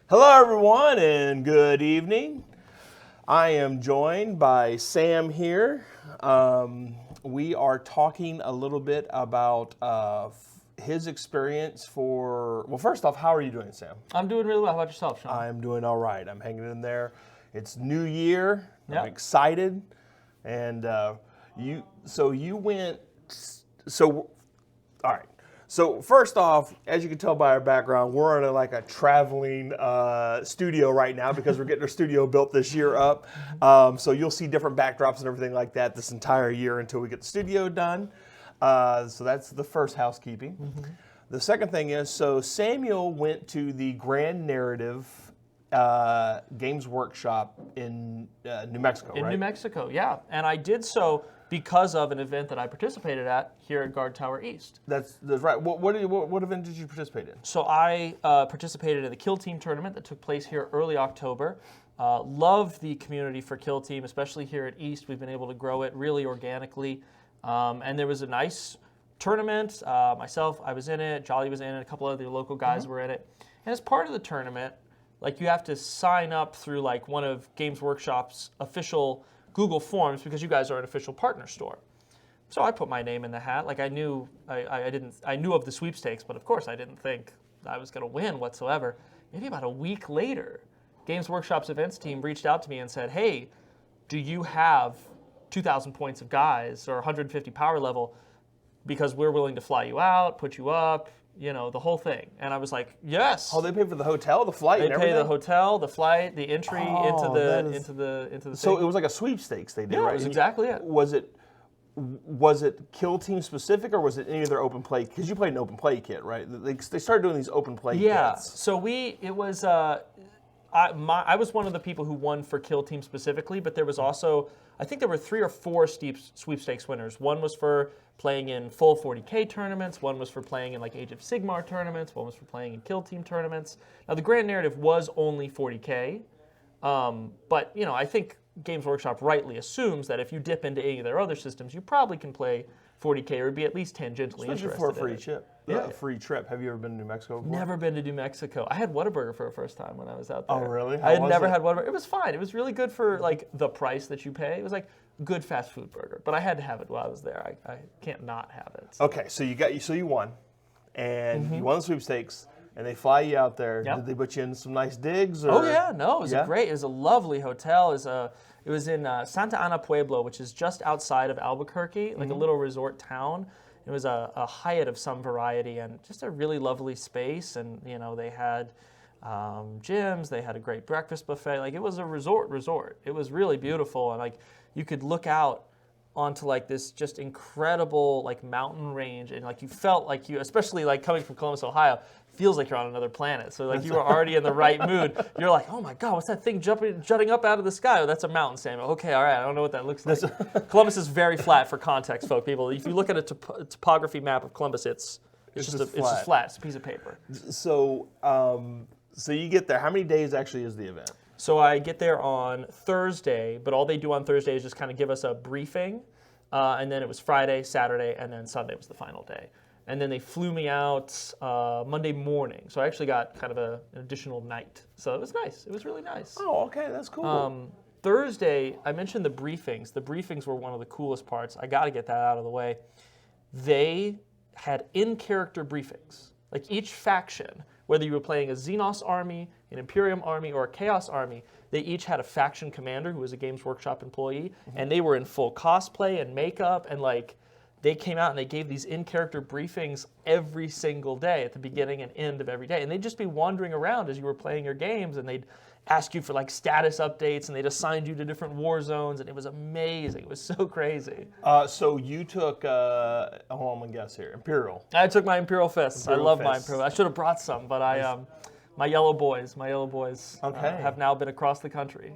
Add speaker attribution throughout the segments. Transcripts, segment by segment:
Speaker 1: Hello, everyone, and good evening. I am joined by Sam here. We are talking a little bit about his experience well, first off, how are you doing, Sam?
Speaker 2: I'm doing really well. How about yourself, Sean?
Speaker 1: I'm doing all right. I'm hanging in there. It's New Year.
Speaker 2: Yep.
Speaker 1: I'm excited. And you went, all right. So first off, as you can tell by our background, we're in a traveling studio right now because we're getting our studio built this year up. So you'll see different backdrops and everything like that this entire year until we get the studio done. So that's the first housekeeping. Mm-hmm. The second thing is, so Samuel went to the Grand Narrative Games Workshop in New Mexico, right?
Speaker 2: In New Mexico, yeah. And I did so because of an event that I participated at here at Guardtower East.
Speaker 1: That's right. What event did you participate in?
Speaker 2: So I participated in the Kill Team tournament that took place here early October. Loved the community for Kill Team, especially here at East. We've been able to grow it really organically. And there was a nice tournament. Myself, I was in it. Jolly was in it. A couple other local guys were in it. And as part of the tournament, you have to sign up through one of Games Workshop's official Google Forms because you guys are an official partner store. So I put my name in the hat. I knew I knew of the sweepstakes, but of course I didn't think I was going to win whatsoever. Maybe about a week later, Games Workshop's events team reached out to me and said, "Hey, do you have 2,000 points of guys or 150 power level? Because we're willing to fly you out, put you up, the whole thing." And I was like, "Yes."
Speaker 1: Oh, they pay for the hotel, the flight,
Speaker 2: They
Speaker 1: and everything?
Speaker 2: pay the hotel, the flight, the entry into the
Speaker 1: So
Speaker 2: thing.
Speaker 1: it was like a sweepstakes they did,
Speaker 2: Yeah,
Speaker 1: right?
Speaker 2: it was exactly it.
Speaker 1: Was it Kill Team specific, or was it any of their open play? Because you played an open play kit, right? They started doing these open play kits.
Speaker 2: So I was one of the people who won for Kill Team specifically, but there was also, I think there were 3 or 4 sweepstakes winners. One was for playing in full 40K tournaments, one was for playing in Age of Sigmar tournaments, one was for playing in Kill Team tournaments. Now the Grand Narrative was only 40K, but I think Games Workshop rightly assumes that if you dip into any of their other systems, you probably can play 40K or be at least tangentially
Speaker 1: Especially
Speaker 2: interested
Speaker 1: for a free
Speaker 2: in it.
Speaker 1: trip.
Speaker 2: Yeah.
Speaker 1: A free trip. Have you ever been to New Mexico before?
Speaker 2: Never been to New Mexico. I had Whataburger for the first time when I was out there.
Speaker 1: Oh, really?
Speaker 2: I had never had Whataburger. It was fine. It was really good for the price that you pay. It was good fast food burger. But I had to have it while I was there. I can't not have it.
Speaker 1: Okay, so you won, and you won the sweepstakes, and they fly you out there.
Speaker 2: Yep.
Speaker 1: Did they put you in some nice digs? Or?
Speaker 2: Oh yeah, no, it was a lovely hotel. It was in Santa Ana Pueblo, which is just outside of Albuquerque, a little resort town. It was a Hyatt of some variety and just a really lovely space. And, they had gyms, they had a great breakfast buffet. It was a resort. It was really beautiful. And, you could look out onto, this just incredible, mountain range. And, you felt especially, coming from Columbus, Ohio, feels like you're on another planet. So, you were already in the right mood. You're like, oh, my God, what's that thing jutting up out of the sky? Oh, that's a mountain, Samuel. Okay, all right, I don't know what that looks like. Columbus is very flat for context, people. If you look at a topography map of Columbus, it's just flat. It's a piece of paper.
Speaker 1: So, so you get there. How many days actually is the event?
Speaker 2: So I get there on Thursday, but all they do on Thursday is just kind of give us a briefing. And then it was Friday, Saturday, and then Sunday was the final day. And then they flew me out Monday morning. So I actually got kind of an additional night. So it was nice. It was really nice.
Speaker 1: Oh, okay. That's cool.
Speaker 2: Thursday, I mentioned the briefings. The briefings were one of the coolest parts. I got to get that out of the way. They had in-character briefings. Each faction, whether you were playing a Xenos army, an Imperium army, or a Chaos army, they each had a faction commander who was a Games Workshop employee, and they were in full cosplay and makeup, and they came out and they gave these in-character briefings every single day at the beginning and end of every day. And they'd just be wandering around as you were playing your games, and they'd ask you for status updates, and they'd assign you to different war zones, and it was amazing. It was so crazy.
Speaker 1: So you took, hold on, I'm going to guess here, Imperial.
Speaker 2: I took my Imperial Fists. I love my
Speaker 1: Fists.
Speaker 2: Imperial. I should have brought some, but my yellow boys
Speaker 1: Okay.
Speaker 2: have now been across the country.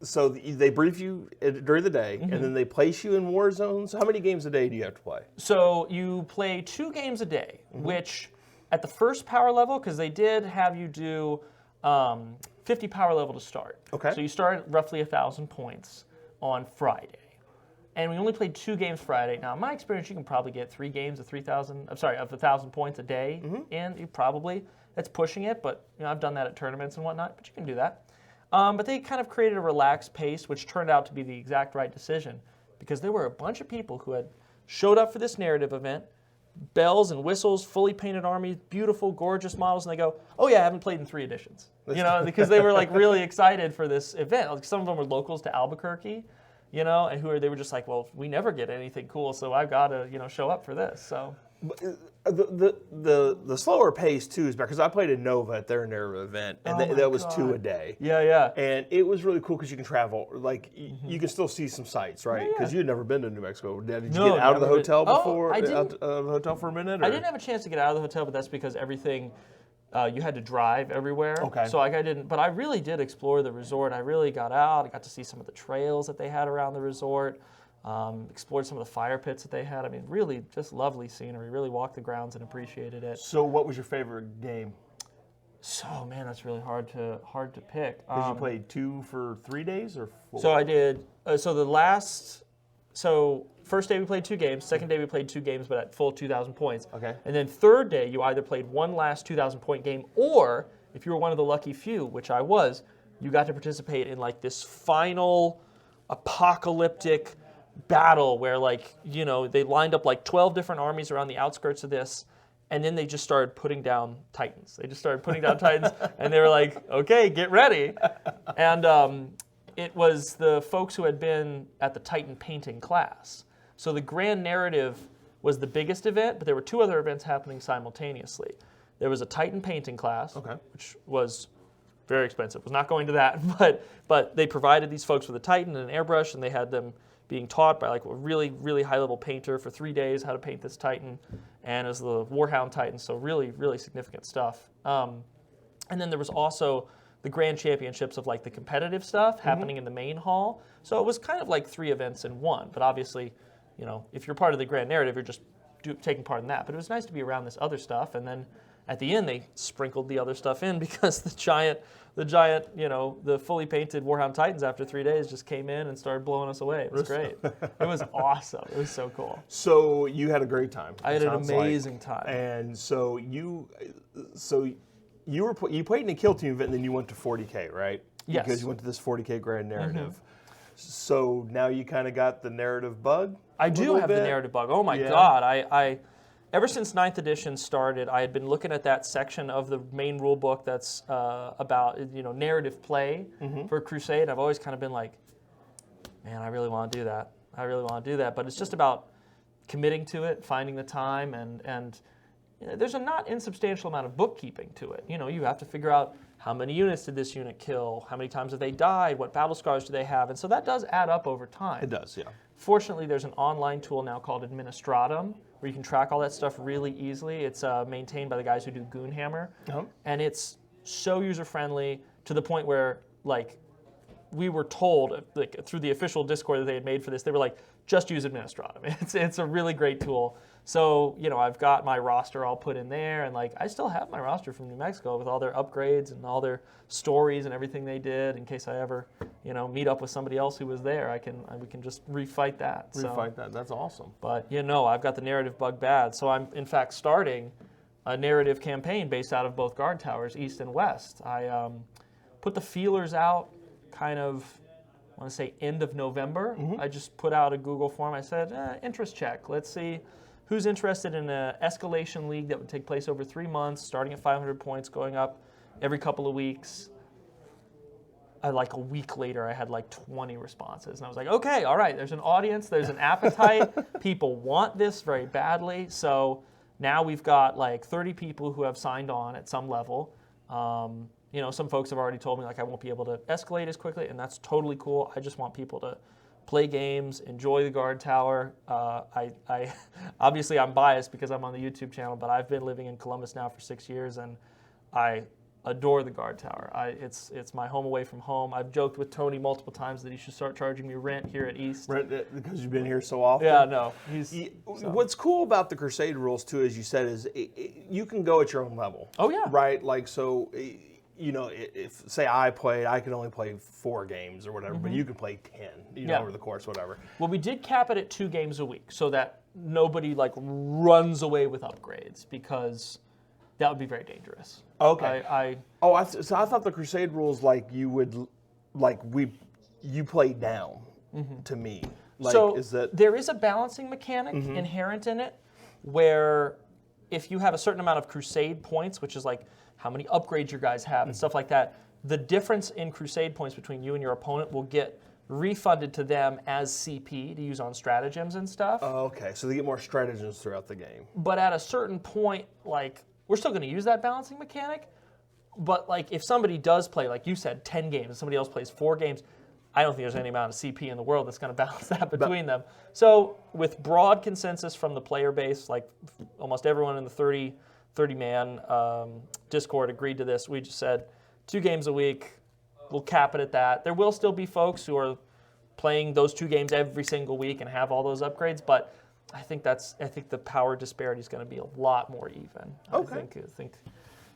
Speaker 1: So they brief you during the day, and then they place you in war zones. How many games a day do you have to play?
Speaker 2: So you play 2 games a day, which at the first power level, because they did have you do 50 power level to start.
Speaker 1: Okay.
Speaker 2: So you start at roughly 1,000 points on Friday. and we only played 2 games Friday. Now, in my experience, you can probably get 3 games of 1,000 points a day in. You probably, that's pushing it, but I've done that at tournaments and whatnot, but you can do that. But they kind of created a relaxed pace, which turned out to be the exact right decision, because there were a bunch of people who had showed up for this narrative event, bells and whistles, fully painted armies, beautiful, gorgeous models, and they go, oh yeah, I haven't played in 3 editions. Because they were like really excited for this event. Like some of them were locals to Albuquerque, and they were just like, well, we never get anything cool, so I've got to, show up for this. So
Speaker 1: the slower pace too is because I played in Nova at their narrative event, and that was 2 a day.
Speaker 2: Yeah.
Speaker 1: And it was really cool because you can travel. Like you can still see some sights, right? Because you'd never been to New Mexico. Did you get out of the hotel before?
Speaker 2: I didn't.
Speaker 1: Out of the hotel for a minute? Or?
Speaker 2: I didn't have a chance to get out of the hotel, but that's because everything. You had to drive everywhere.
Speaker 1: Okay.
Speaker 2: So I didn't, but I really did explore the resort. I really got out. I got to see some of the trails that they had around the resort. Explored some of the fire pits that they had. I mean, really just lovely scenery. Really walked the grounds and appreciated it.
Speaker 1: So what was your favorite game?
Speaker 2: So man, that's really hard to pick.
Speaker 1: Because you played 2 for 3 days or 4?
Speaker 2: So I did. First day we played 2 games. Second day we played 2 games, but at full 2,000 points.
Speaker 1: Okay.
Speaker 2: And then third day you either played one last 2,000 point game, or if you were one of the lucky few, which I was, you got to participate in like this final apocalyptic battle where they lined up like 12 different armies around the outskirts of this, and then they just started putting down Titans. They just started putting down Titans, and they were like, okay, get ready. And it was the folks who had been at the Titan painting class. So the grand narrative was the biggest event, but there were 2 other events happening simultaneously. There was a Titan painting class, which was very expensive. Was not going to that, but they provided these folks with a Titan and an airbrush, and they had them being taught by like a really, really high-level painter for 3 days how to paint this Titan, and it was the Warhound Titan, so really, really significant stuff. And then there was also the grand championships of like the competitive stuff happening in the main hall. So it was kind of like 3 events in one, but obviously, if you're part of the grand narrative, you're just taking part in that. But it was nice to be around this other stuff, and then at the end they sprinkled the other stuff in because the giant, the fully painted Warhound Titans after 3 days just came in and started blowing us away. It was great. It was awesome. It was so cool.
Speaker 1: So you had a great time.
Speaker 2: I had an amazing time.
Speaker 1: And so you played in a kill team event, and then you went to 40K, right?
Speaker 2: Yes.
Speaker 1: Because you went to this 40K grand narrative. So now you kind of got the narrative bug?
Speaker 2: I do have the narrative bug. Oh my God. I ever since 9th edition started, I had been looking at that section of the main rule book that's about narrative play for Crusade. I've always kind of been like, man, I really want to do that. But it's just about committing to it, finding the time, and there's a not insubstantial amount of bookkeeping to it. You have to figure out how many units did this unit kill, how many times have they died, what battle scars do they have, and so that does add up over time.
Speaker 1: It does, yeah.
Speaker 2: Fortunately, there's an online tool now called Administratum where you can track all that stuff really easily. It's maintained by the guys who do Goonhammer, and it's so user-friendly to the point where, we were told, through the official Discord that they had made for this, they were like, just use Administratum. It's a really great tool. So, I've got my roster all put in there, and I still have my roster from New Mexico with all their upgrades and all their stories and everything they did in case I ever, meet up with somebody else who was there. We can just refight that.
Speaker 1: Refight that. That's awesome.
Speaker 2: But, I've got the narrative bug bad. So I'm, in fact, starting a narrative campaign based out of both guard towers, east and west. I put the feelers out kind of, I want to say end of November. I just put out a Google form. I said, interest check. Let's see who's interested in an escalation league that would take place over 3 months, starting at 500 points, going up every couple of weeks. A week later, I had 20 responses. And I was like, okay, all right, there's an audience, there's an appetite. People want this very badly. So now we've got 30 people who have signed on at some level. Some folks have already told me I won't be able to escalate as quickly, and that's totally cool. I just want people to play games, enjoy the guard tower. I obviously I'm biased because I'm on the YouTube channel, but I've been living in Columbus now for 6 years, and I adore the guard tower. It's my home away from home. I've joked with Tony multiple times that he should start charging me rent here at East.
Speaker 1: Rent because you've been here so often?
Speaker 2: Yeah, no.
Speaker 1: What's cool about the Crusade rules, too, as you said, is you can go at your own level.
Speaker 2: Oh, yeah.
Speaker 1: Right? you know, if say I played, I could only play 4 games or whatever, but you could play 10, you know, over the course, whatever.
Speaker 2: Well, we did cap it at 2 games a week so that nobody like runs away with upgrades because that would be very dangerous.
Speaker 1: Okay. So I thought the Crusade rules like you play down to me. Like,
Speaker 2: so
Speaker 1: is that
Speaker 2: there is a balancing mechanic inherent in it where if you have a certain amount of Crusade points, which is like how many upgrades your guys have and stuff like that, the difference in Crusade points between you and your opponent will get refunded to them as CP to use on stratagems and stuff.
Speaker 1: okay? So they get more stratagems throughout the game.
Speaker 2: But at a certain point, like, we're still going to use that balancing mechanic. But like, if somebody does play, like you said, 10 games, and somebody else plays 4 games, I don't think there's any amount of CP in the world that's going to balance that between them. So with broad consensus from the player base, like almost everyone in the 30-man Discord agreed to this. We just said 2 games a week. We'll cap it at that. There will still be folks who are playing those 2 games every single week and have all those upgrades, but I think the power disparity is going to be a lot more even.
Speaker 1: Okay.
Speaker 2: I think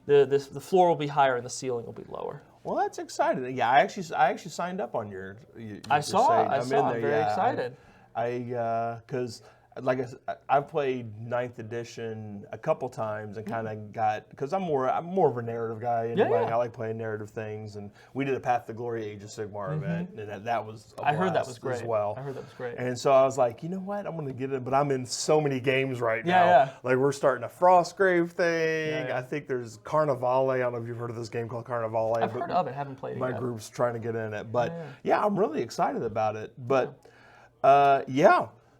Speaker 2: the floor will be higher and the ceiling will be lower.
Speaker 1: Well, that's exciting. Yeah, I actually signed up on your
Speaker 2: I saw.
Speaker 1: Crusade.
Speaker 2: I'm very excited.
Speaker 1: Because like I said, I've played 9th edition a couple times and kind of got, because I'm more of a narrative guy anyway. I like playing narrative things, and we did a Path to Glory Age of Sigmar event, and that was a
Speaker 2: I heard that
Speaker 1: blast
Speaker 2: was great.
Speaker 1: as well.
Speaker 2: I heard that was great.
Speaker 1: And so I was like, you know what, I'm going to get it, but I'm in so many games right now.
Speaker 2: Yeah.
Speaker 1: Like we're starting a Frostgrave thing.
Speaker 2: Yeah.
Speaker 1: I think there's Carnivale. I don't know if you've heard of this game called Carnivale.
Speaker 2: I've heard of it, haven't played it
Speaker 1: My
Speaker 2: yet.
Speaker 1: group's trying to get in it, but yeah, I'm really excited about it. But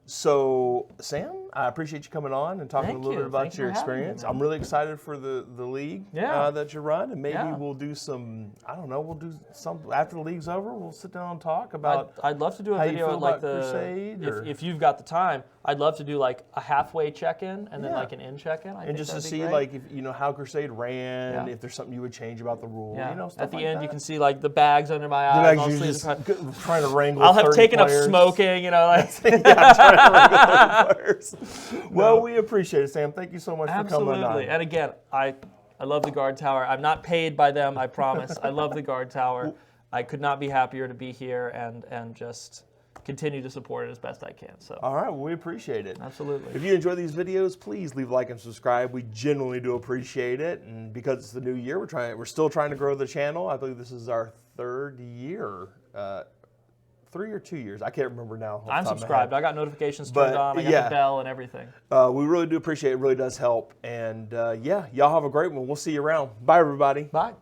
Speaker 1: so Sam, I appreciate you coming on and talking a little bit about your experience. I'm really excited for the league that you run, and maybe we'll do some. I don't know. We'll do some after the league's over. We'll sit down and talk about.
Speaker 2: I'd love to do a
Speaker 1: how you
Speaker 2: video
Speaker 1: feel
Speaker 2: like
Speaker 1: about Crusade,
Speaker 2: if you've got the time. I'd love to do like a halfway check-in and then like an in check-in.
Speaker 1: And just to see like if you know how Crusade ran, if there's something you would change about the rule.
Speaker 2: Yeah.
Speaker 1: You know, stuff
Speaker 2: At the
Speaker 1: like
Speaker 2: end,
Speaker 1: that.
Speaker 2: you can see like the bags under my eyes.
Speaker 1: Like you're just trying to wrangle.
Speaker 2: I'll have
Speaker 1: 30
Speaker 2: taken
Speaker 1: players.
Speaker 2: up smoking, you know, like.
Speaker 1: Trying to wrangle 30 players. Well, we appreciate it, Sam. Thank you so much for coming on.
Speaker 2: Absolutely. And again, I love the Guardtower. I'm not paid by them, I promise. I love the Guardtower. I could not be happier to be here and just continue to support it as best I can. So.
Speaker 1: All right, well, we appreciate it.
Speaker 2: Absolutely.
Speaker 1: If you enjoy these videos, please leave a like and subscribe. We genuinely do appreciate it. And because it's the new year, we're still trying to grow the channel. I believe this is our 3rd year. 3 or 2 years. I can't remember now.
Speaker 2: I'm subscribed. I got notifications turned on. I got the bell and everything.
Speaker 1: We really do appreciate it. It really does help. And y'all have a great one. We'll see you around. Bye, everybody.
Speaker 2: Bye.